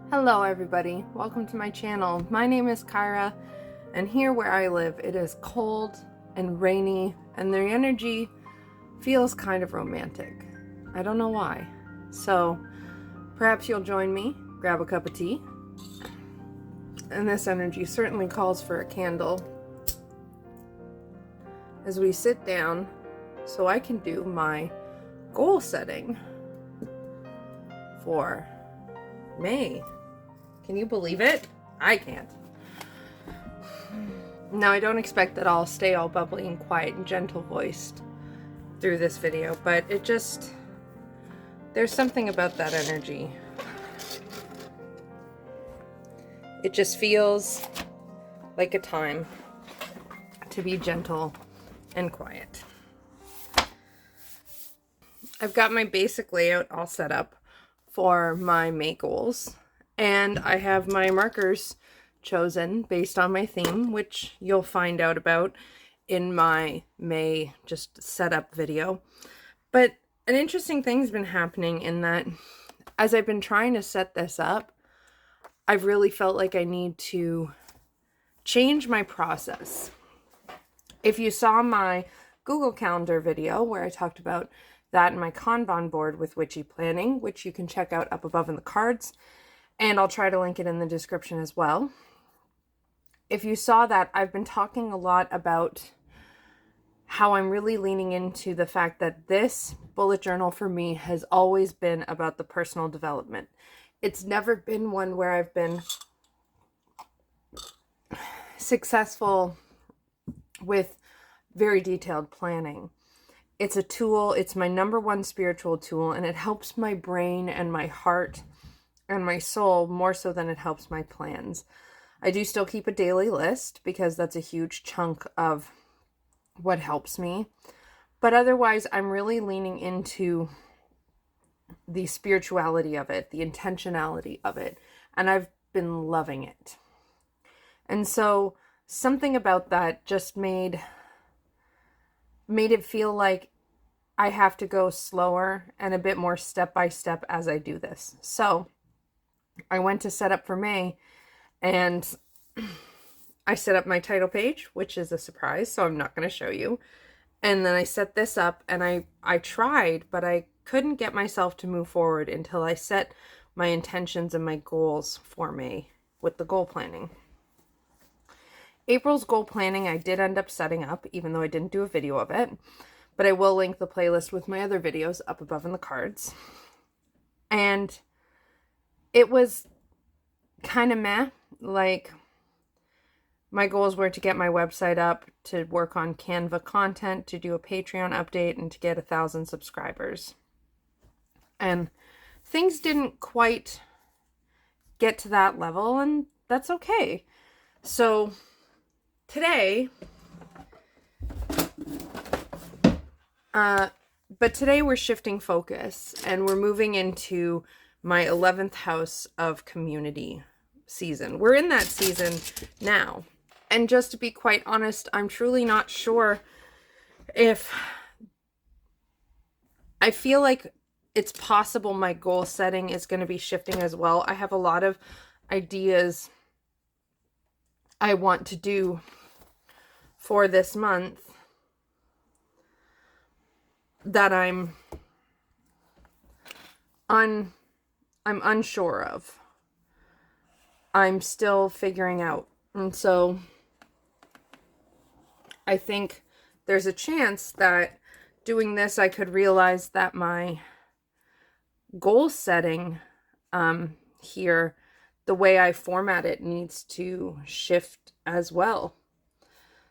Hello everybody, welcome to my channel. My name is Kyra, and here where I live it is cold and rainy and the energy feels kind of romantic. I don't know why. So perhaps you'll join me, grab a cup of tea, and this energy certainly calls for a candle as we sit down so I can do my goal setting for May. Can you believe it? I can't. Now, I don't expect that I'll stay all bubbly and quiet and gentle voiced through this video, but there's something about that energy. It just feels like a time to be gentle and quiet. I've got my basic layout all set up for my May goals, and I have my markers chosen based on my theme, which you'll find out about in my May just setup video. But an interesting thing's been happening in that as I've been trying to set this up, I've really felt like I need to change my process. If you saw my Google Calendar video where I talked about that in my Kanban board with Witchy planning, which you can check out up above in the cards, and I'll try to link it in the description as well. If you saw that, I've been talking a lot about how I'm really leaning into the fact that this bullet journal for me has always been about the personal development. It's never been one where I've been successful with very detailed planning. It's a tool, it's my number one spiritual tool, and it helps my brain and my heart and my soul more so than it helps my plans. I do still keep a daily list because that's a huge chunk of what helps me. But otherwise, I'm really leaning into the spirituality of it, the intentionality of it, and I've been loving it. And so something about that just made it feel like I have to go slower and a bit more step by step as I do this. So I went to set up for May, and I set up my title page, which is a surprise, so I'm not going to show you. And then I set this up, and I tried, but I couldn't get myself to move forward until I set my intentions and my goals for May with the goal planning. April's goal planning I did end up setting up, even though I didn't do a video of it, but I will link the playlist with my other videos up above in the cards. And it was kind of meh. Like, my goals were to get my website up, to work on Canva content, to do a Patreon update, and to get 1,000 subscribers. And things didn't quite get to that level, and that's okay. So today, today we're shifting focus, and we're moving into my 11th house of community season. We're in that season now. And just to be quite honest, I'm truly not sure if I feel like it's possible my goal setting is going to be shifting as well. I have a lot of ideas I want to do for this month that I'm unsure of. I'm still figuring out. And so I think there's a chance that doing this, I could realize that my goal setting here, the way I format it, needs to shift as well.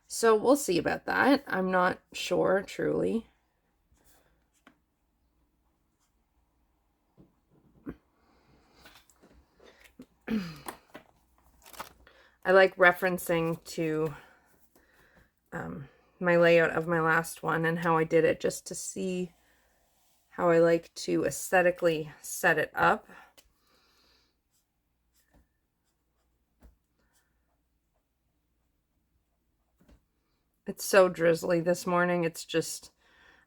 So we'll see about that. I'm not sure, truly. I like referencing to my layout of my last one and how I did it, just to see how I like to aesthetically set it up. It's so drizzly this morning. It's just,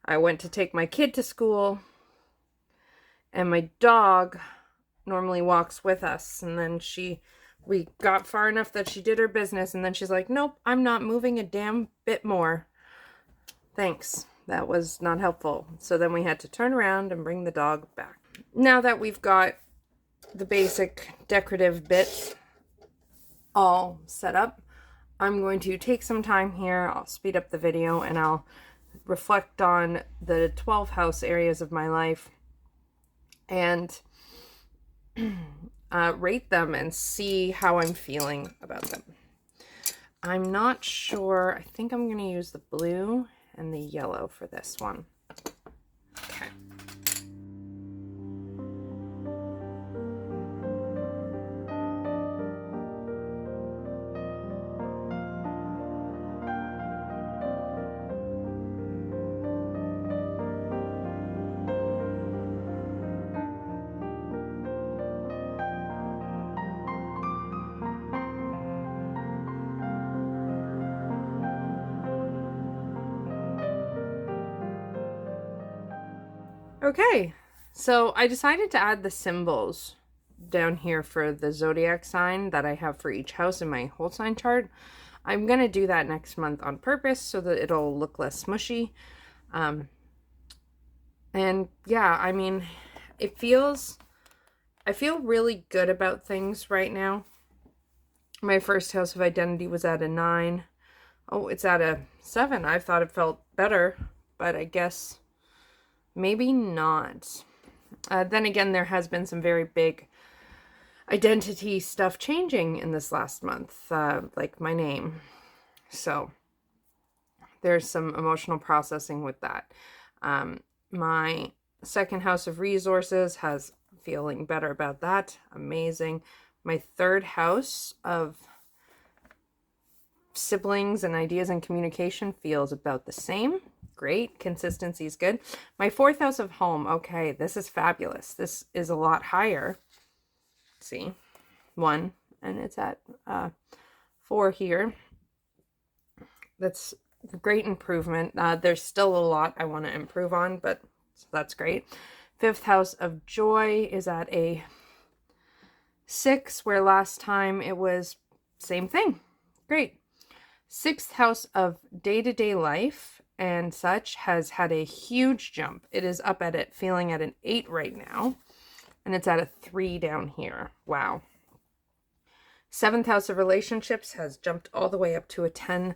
I went to take my kid to school, and my dog normally walks with us. And then we got far enough that she did her business. And then she's like, nope, I'm not moving a damn bit more. Thanks. That was not helpful. So then we had to turn around and bring the dog back. Now that we've got the basic decorative bits all set up, I'm going to take some time here. I'll speed up the video and I'll reflect on the 12 house areas of my life and rate them and see how I'm feeling about them. I'm not sure. I think I'm going to use the blue and the yellow for this one. Okay. Okay, so I decided to add the symbols down here for the zodiac sign that I have for each house in my whole sign chart. I'm going to do that next month on purpose so that it'll look less smushy. And yeah, I mean, I feel really good about things right now. My first house of identity was at a 9. Oh, it's at a 7. I thought it felt better, but I guess maybe not. Then again, there has been some very big identity stuff changing in this last month, like my name. So there's some emotional processing with that. My second house of resources has feeling better about that. Amazing. My third house of siblings and ideas and communication feels about the same. Great. Consistency is good. My fourth house of home. Okay, this is fabulous. This is a lot higher. See, 1, and it's at 4 here. That's great improvement. There's still a lot I want to improve on, but so that's great. Fifth house of joy is at a 6, where last time it was same thing. Great. Sixth house of day-to-day life and such has had a huge jump. It is up at it, feeling at an 8 right now. And it's at a 3 down here. Wow. Seventh house of relationships has jumped all the way up to a 10.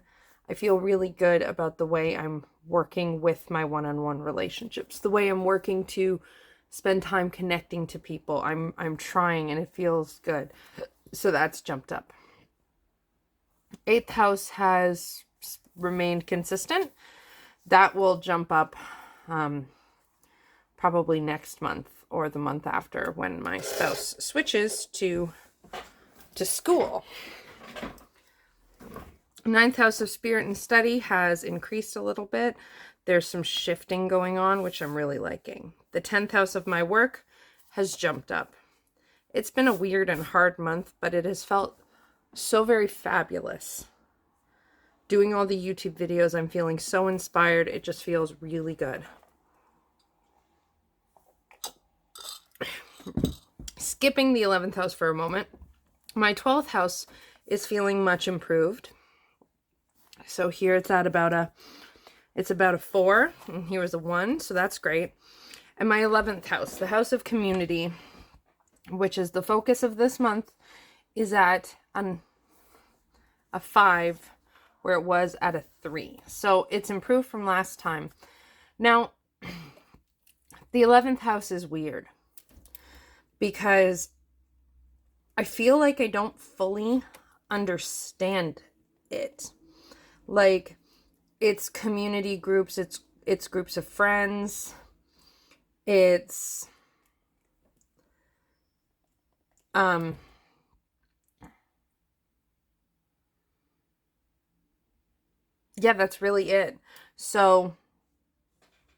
I feel really good about the way I'm working with my one-on-one relationships. The way I'm working to spend time connecting to people. I'm trying and it feels good. So that's jumped up. Eighth house has remained consistent. That will jump up probably next month or the month after when my spouse switches to school. Ninth house of spirit and study has increased a little bit. There's some shifting going on, which I'm really liking. The 10th house of my work has jumped up. It's been a weird and hard month, but it has felt so very fabulous. Doing all the YouTube videos, I'm feeling so inspired. It just feels really good. Skipping the 11th house for a moment. My 12th house is feeling much improved. So here it's at about a 4, and here is a 1, so that's great. And my 11th house, the house of community, which is the focus of this month, is at a 5, where it was at a 3. So it's improved from last time. Now, the 11th house is weird because I feel like I don't fully understand it. Like, it's community groups, it's groups of friends, it's yeah, that's really it. So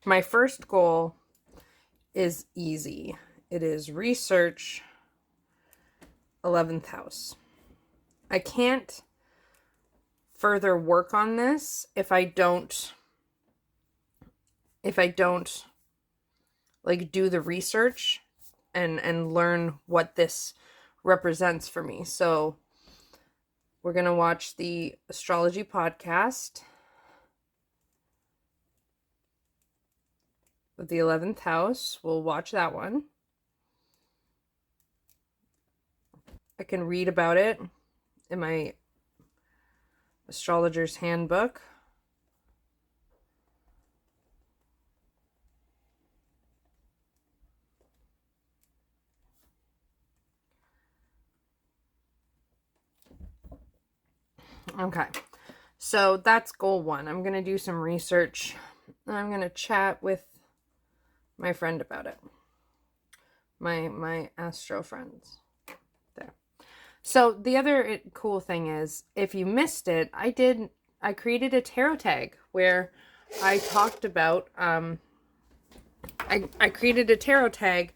my first goal is easy. It is research 11th house. I can't further work on this if I don't like do the research and learn what this represents for me. So we're going to watch the astrology podcast of the 11th house. We'll watch that one. I can read about it in my astrologer's handbook. Okay, so that's goal 1. I'm going to do some research, and I'm going to chat with my friend about it. My astro friends. There. So the other cool thing is, if you missed it, I created a tarot tag where I talked about, I created a tarot tag,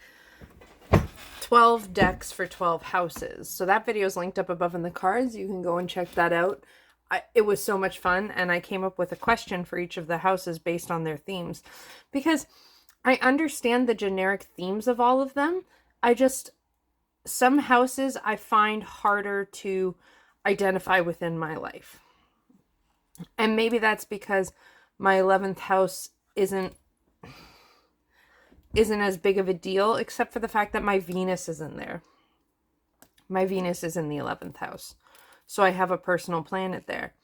12 decks for 12 houses. So that video is linked up above in the cards. You can go and check that out. It was so much fun, and I came up with a question for each of the houses based on their themes, because I understand the generic themes of all of them. Some houses I find harder to identify within my life. And maybe that's because my 11th house isn't as big of a deal, except for the fact that my Venus is in there. My Venus is in the 11th house. So I have a personal planet there.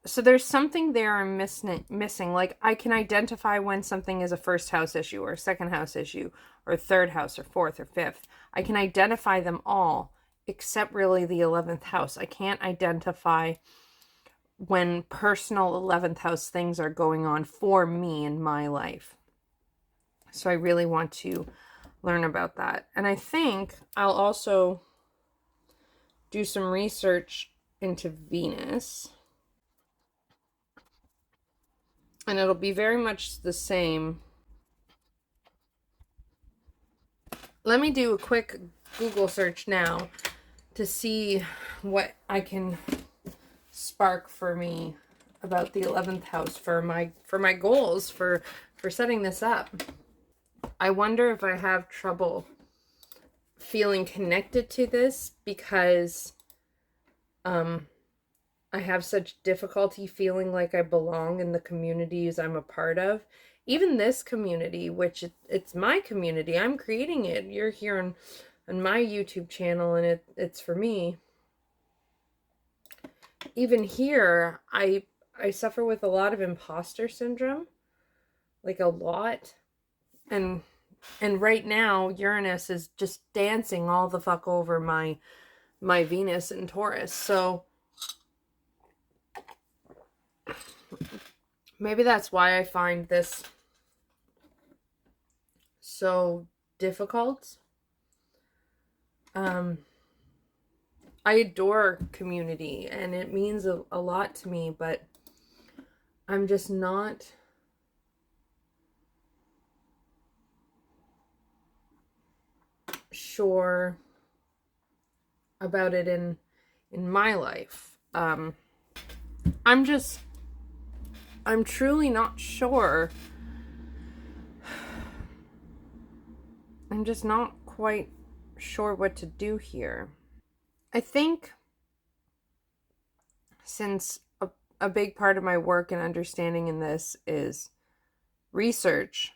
So there's something there I'm missing. Like, I can identify when something is a first house issue or a second house issue or third house or fourth or fifth. I can identify them all, except really the 11th house. I can't identify when personal 11th house things are going on for me in my life. So I really want to learn about that. And I think I'll also do some research into Venus. And it'll be very much the same. Let me do a quick Google search now to see what I can spark for me about the 11th house for my goals for setting this up. I wonder if I have trouble feeling connected to this because I have such difficulty feeling like I belong in the communities I'm a part of. Even this community, which it's my community, I'm creating it. You're here on my YouTube channel, and it's for me. Even here, I suffer with a lot of imposter syndrome, like a lot. And right now, Uranus is just dancing all the fuck over my Venus and Taurus. So maybe that's why I find this so difficult. I adore community, and it means a lot to me, but I'm just not sure about it in my life. I'm truly not sure. I'm just not quite sure what to do here. I think since a big part of my work and understanding in this is research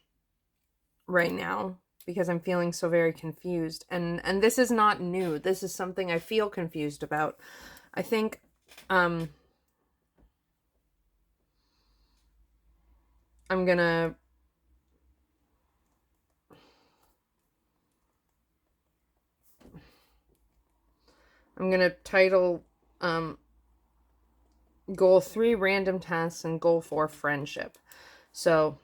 right now, because I'm feeling so very confused. And this is not new. This is something I feel confused about. I think I'm gonna title goal 3 random tasks and goal 4 friendship. So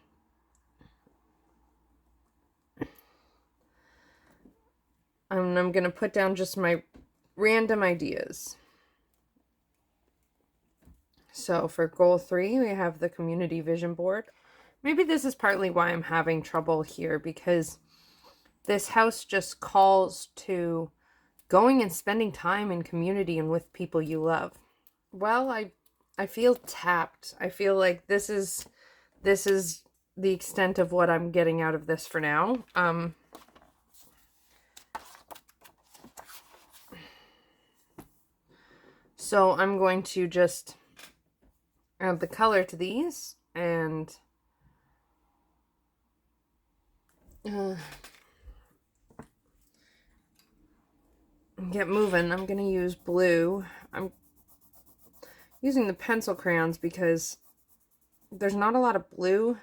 I'm going to put down just my random ideas. So for goal 3, we have the community vision board. Maybe this is partly why I'm having trouble here, because this house just calls to going and spending time in community and with people you love. Well, I feel tapped. I feel like this is the extent of what I'm getting out of this for now. So I'm going to just add the color to these and get moving. I'm going to use blue. I'm using the pencil crayons because there's not a lot of blue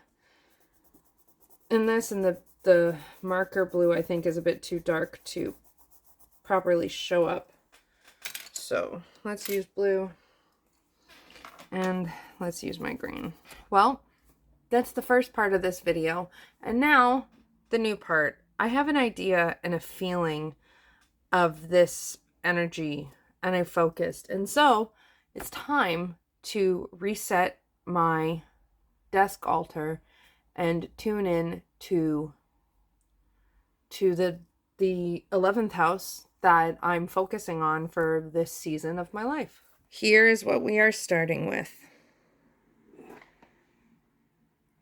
in this, and the marker blue I think is a bit too dark to properly show up. So let's use blue and let's use my green. Well, that's the first part of this video, and now the new part. I have an idea and a feeling of this energy, and I focused, and so it's time to reset my desk altar and tune in to the 11th house that I'm focusing on for this season of my life. Here is what we are starting with.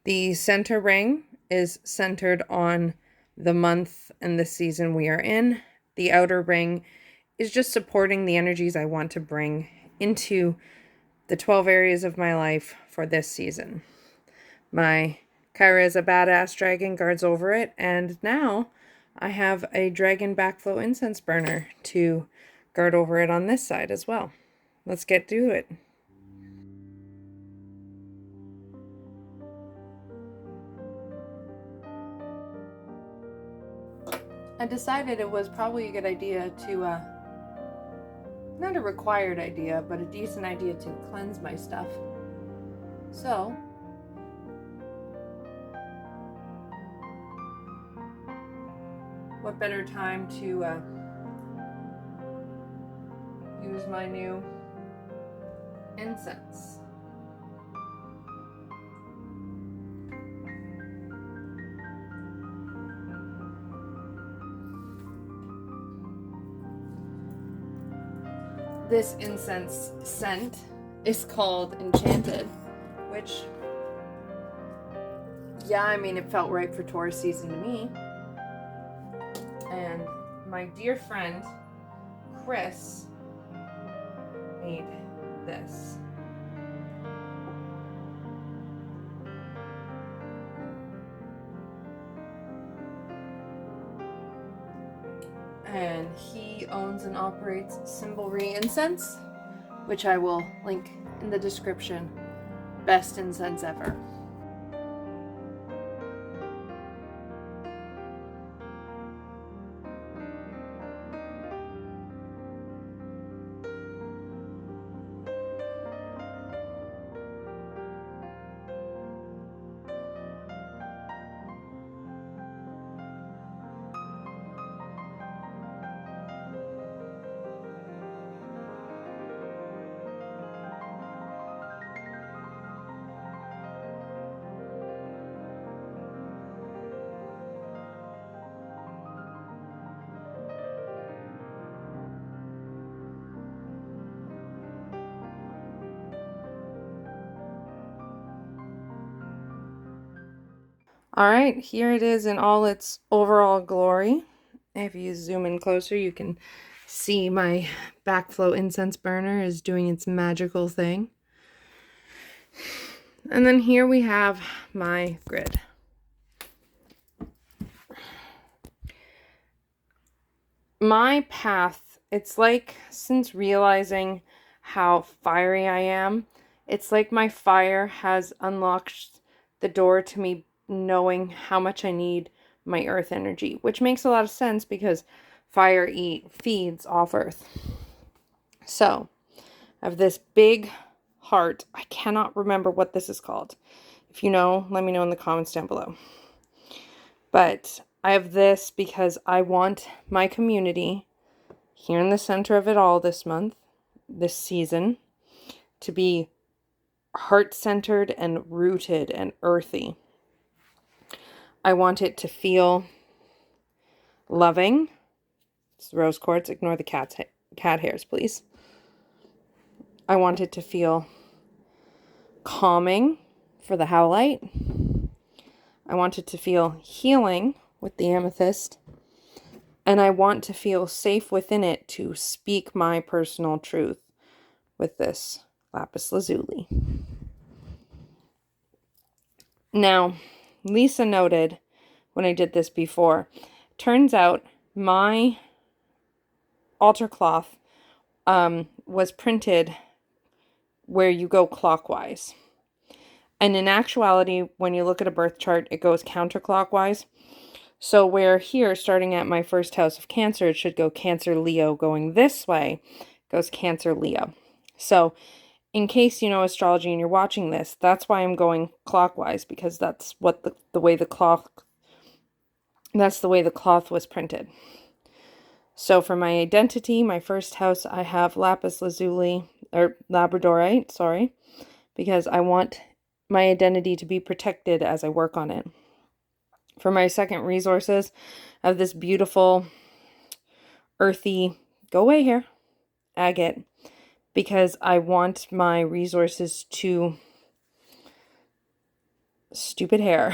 The center ring is centered on the month and the season we are in. The outer ring is just supporting the energies I want to bring into the 12 areas of my life for this season. My Kyra is a badass dragon, guards over it, and now I have a dragon backflow incense burner to guard over it on this side as well. Let's get to it. I decided it was probably a good idea to, not a required idea, but a decent idea to cleanse my stuff. So, what better time to use my new incense. This incense scent is called Enchanted, which, yeah, I mean, it felt right for Taurus season to me. And my dear friend, Chris, made this. And he owns and operates Symbolry Incense, which I will link in the description. Best incense ever. All right, here it is in all its overall glory. If you zoom in closer, you can see my backflow incense burner is doing its magical thing. And then here we have my grid. My path, it's like, since realizing how fiery I am, it's like my fire has unlocked the door to me knowing how much I need my earth energy, which makes a lot of sense because fire feeds off earth. So I have this big heart. I cannot remember what this is called. If you know, let me know in the comments down below. But I have this because I want my community here in the center of it all this month, this season, to be heart-centered and rooted and earthy. I want it to feel loving. It's rose quartz. Ignore the cat hairs, please. I want it to feel calming for the howlite. I want it to feel healing with the amethyst. And I want to feel safe within it to speak my personal truth with this lapis lazuli. Now, Lisa noted when I did this before, turns out my altar cloth was printed where you go clockwise. And in actuality, when you look at a birth chart, it goes counterclockwise. So where here, starting at my first house of Cancer, it should go Cancer, Leo. Going this way goes Cancer, Leo. So in case you know astrology and you're watching this, that's why I'm going clockwise, because that's what the way the cloth was printed. So for my identity, my first house, I have lapis lazuli, or labradorite, sorry, because I want my identity to be protected as I work on it. For my second resources, I have this beautiful, earthy, go away here, agate, because I want my resources to, stupid hair,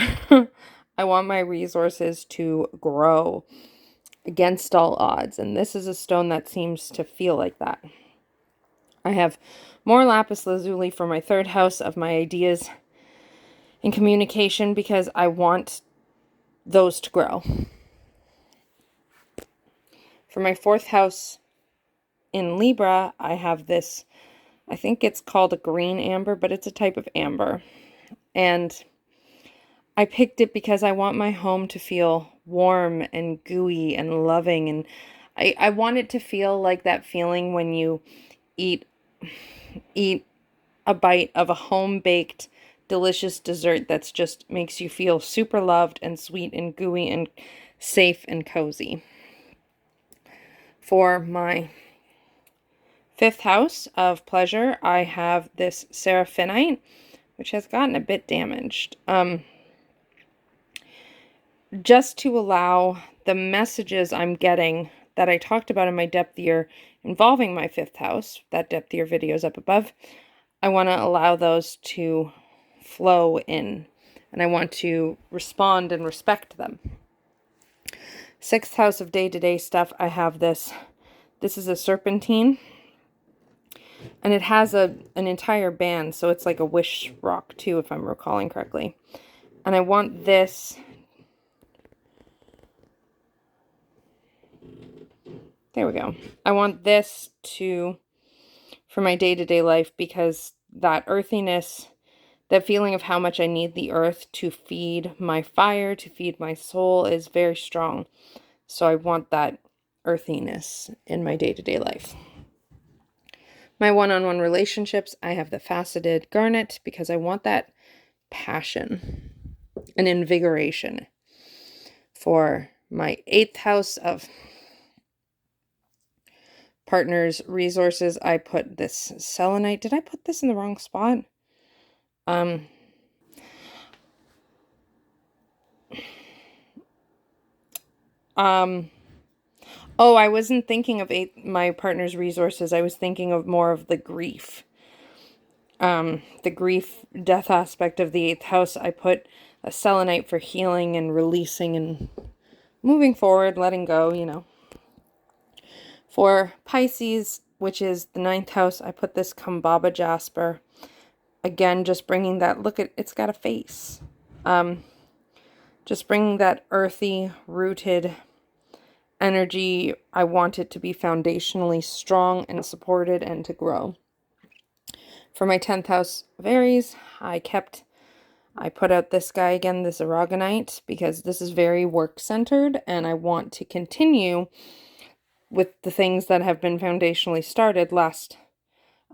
I want my resources to grow against all odds, and this is a stone that seems to feel like that. I have more lapis lazuli for my third house of my ideas and communication, because I want those to grow. For my fourth house in Libra, I have this, I think it's called a green amber, but it's a type of amber. And I picked it because I want my home to feel warm and gooey and loving. And I want it to feel like that feeling when you eat a bite of a home-baked delicious dessert that's just makes you feel super loved and sweet and gooey and safe and cozy. For my fifth house of pleasure, I have this seraphinite, which has gotten a bit damaged. Just to allow the messages I'm getting that I talked about in my depth year involving my fifth house, that depth year video is up above, I want to allow those to flow in, and I want to respond and respect them. Sixth house of day-to-day stuff, I have this. This is a serpentine, and it has an entire band, so it's like a wish rock too, if I'm recalling correctly. And I want this, there we go. I want this for my day-to-day life, because that earthiness, that feeling of how much I need the earth to feed my fire, to feed my soul, is very strong. So I want that earthiness in my day-to-day life. My one-on-one relationships, I have the faceted garnet, because I want that passion and invigoration. For my eighth house of partners resources, I put this selenite. Did I put this in the wrong spot? Oh, I wasn't thinking of my partner's resources. I was thinking of more of the grief. The grief, death aspect of the eighth house. I put a selenite for healing and releasing and moving forward, letting go, you know. For Pisces, which is the ninth house, I put this Kambaba jasper. Again, just bringing that, look at, it's got a face. Just bringing that earthy, rooted energy. I want it to be foundationally strong and supported and to grow. For my 10th house of Aries, I put out this guy again, this aragonite, because this is very work-centered, and I want to continue with the things that have been foundationally started last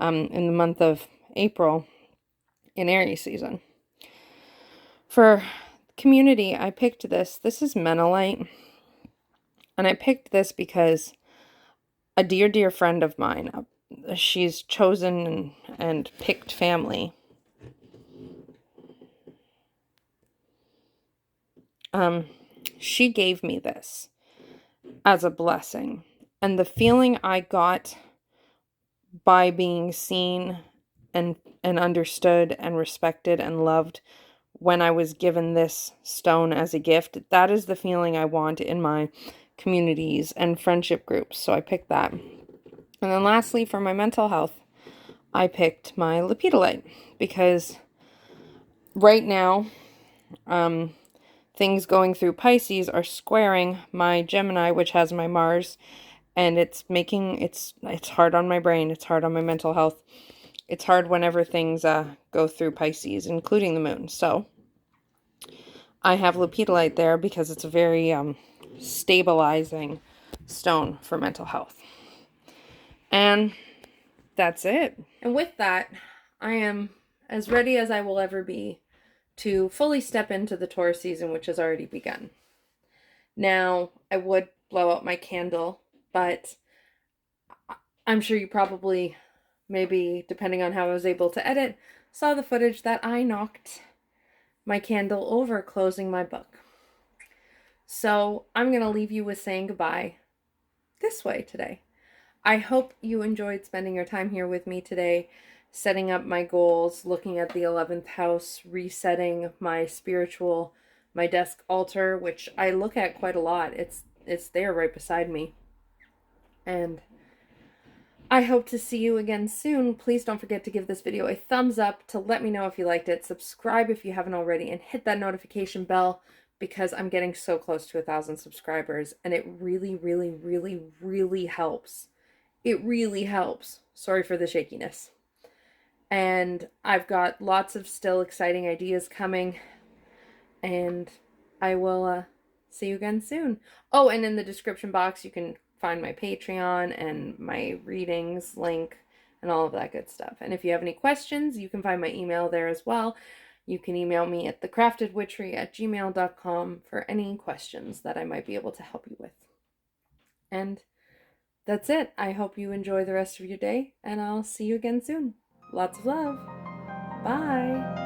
in the month of April in Aries season. For community, I picked this. This is Menolite. And I picked this because a dear, dear friend of mine, she's chosen and picked family. She gave me this as a blessing. And the feeling I got by being seen and understood and respected and loved when I was given this stone as a gift. That is the feeling I want in my communities and friendship groups. So I picked that. And then lastly, for my mental health, I picked my lepidolite because right now, things going through Pisces are squaring my Gemini, which has my Mars, and it's hard on my brain. It's hard on my mental health. It's hard whenever things go through Pisces, including the moon. So I have lepidolite there because it's a very stabilizing stone for mental health. And that's it. And with that, I am as ready as I will ever be to fully step into the Taurus season, which has already begun. Now, I would blow out my candle, but I'm sure you probably, maybe depending on how I was able to edit, saw the footage that I knocked my candle over closing my book. So I'm going to leave you with saying goodbye this way today. I hope you enjoyed spending your time here with me today, setting up my goals, looking at the 11th house, resetting my desk altar, which I look at quite a lot. It's there right beside me. And I hope to see you again soon. Please don't forget to give this video a thumbs up to let me know if you liked it. Subscribe if you haven't already, and hit that notification bell because I'm getting so close to 1,000 subscribers, and it really, really, really, really helps. It really helps. Sorry for the shakiness. And I've got lots of still exciting ideas coming, and I will see you again soon. Oh, and in the description box you can find my Patreon and my readings link and all of that good stuff. And if you have any questions, you can find my email there as well. You can email me at thecraftedwitchery@gmail.com for any questions that I might be able to help you with. And that's it. I hope you enjoy the rest of your day, and I'll see you again soon. Lots of love. Bye.